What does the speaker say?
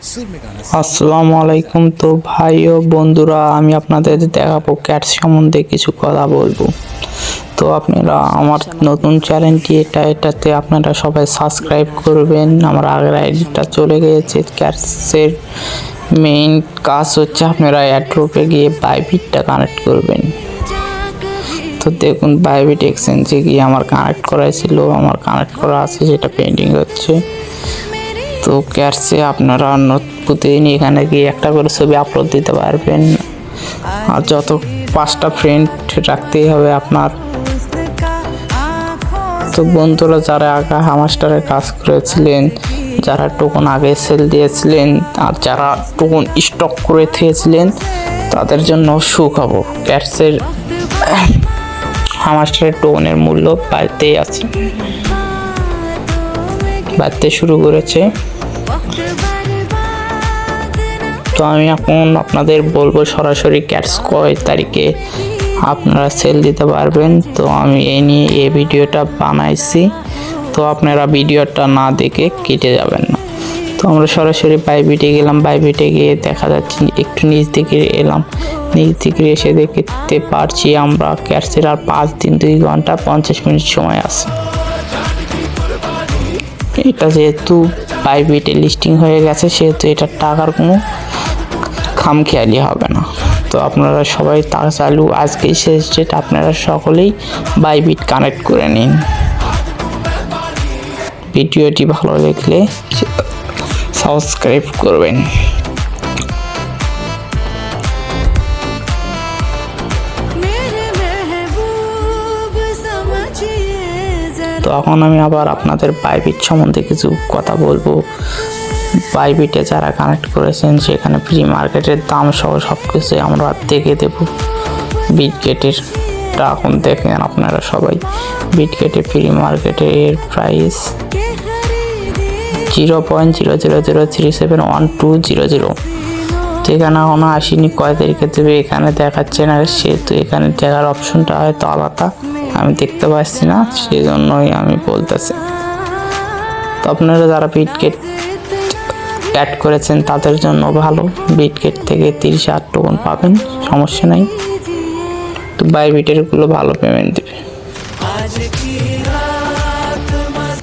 আসসালামু আলাইকুম। তো ভাই ও বন্ধুরা, আমি আপনাদের দেখাবো ক্যাট সম্বন্ধে কিছু কথা বলবো। তো আপনারা আমার নতুন চ্যানেলটি এটাতে আপনারা সবাই সাবস্ক্রাইব করবেন। আমার আগের আইডিটা চলে গিয়েছে। ক্যাটসের মেইন কাজ হচ্ছে আপনারা এয়ারড্রপে গিয়ে বাইবিটটা কানেক্ট করবেন। তো দেখুন, বাইবিট এক্সচেঞ্জে গিয়ে আমার কানেক্ট করা ছিল, আমার কানেক্ট করা আছে, সেটা পেন্ডিং হচ্ছে। তো ক্যাটসে আপনারা প্রতিদিন এখানে গিয়ে একটা করে ছবি আপলোড দিতে পারবেন। আর যত 5টা ফ্রেন্ড রাখতেই হবে আপনার। তো বন্ধুরা, যারা আগে হামাস্টারের কাজ করেছিলেন, যারা টোকন আগে সেল দিয়েছিলেন, আর যারা টোকন স্টক করে থেয়েছিলেন, তাদের জন্য সুখবর। ক্যাটসের হামাস্টারের টোকনের মূল্য বাড়তে শুরু করেছে। তো আমি এখন আপনাদের বলবো সরাসরি ক্যাটস কয় তারিখে আপনারা সেল দিতে পারবেন। তো আমি এই নিয়ে এই ভিডিওটা বানাইছি, তো আপনারা ভিডিওটা না দেখে কেটে যাবেন না। তো আমরা সরাসরি বাইবিটে গেলাম। বাইবিটে গিয়ে দেখা যাচ্ছে একটু নিচ দিকে এলাম। নিচ দিকে এসে দেখতে পারছি আমরা ক্যাটসের আর 5 দিন 2 ঘন্টা 50 মিনিট সময় আছে। এটা যেহেতু বাইবিটে লিস্টিং হয়ে গেছে, সেহেতু এটা টাকার কোনো খামখেয়ালি হবে না। তো আপনারা সবাই টাকা চালু, আজকেই শেষ ডেট, আপনারা সকলেই বাইবিট কানেক্ট করে নিন। ভিডিওটি ভালো লাগলে সাবস্ক্রাইব করবেন। তো এখন আমি আবার আপনাদের বাইবিট সম্বন্ধে কিছু কথা বলবো। বাইবিটে যারা কানেক্ট করেছেন, সেখানে ফ্রি মার্কেটের দাম সহ সব কিছু আমরা দেখে দেব। বিটগেটেরটা এখন দেখেন আপনারা সবাই। বিটগেটে ফ্রি মার্কেটের প্রাইস 0.00037120। যেখানে এখনো আসেনি, কয় তারিখে দেবে এখানে দেখাচ্ছে না, সেহেতু এখানে দেখার অপশনটা হয়তো আলাদা, আমি দেখতে পাচ্ছি না, সেই জন্যই আমি বলতেছি। তো আপনারা যারা বিটগেট অ্যাড করেছেন তাদের জন্য ভালো। বিটগেট থেকে 30,000 টোকন পাবেন, সমস্যা নাই। তো বাইবিটের গুলো ভালো পেমেন্ট দেবে।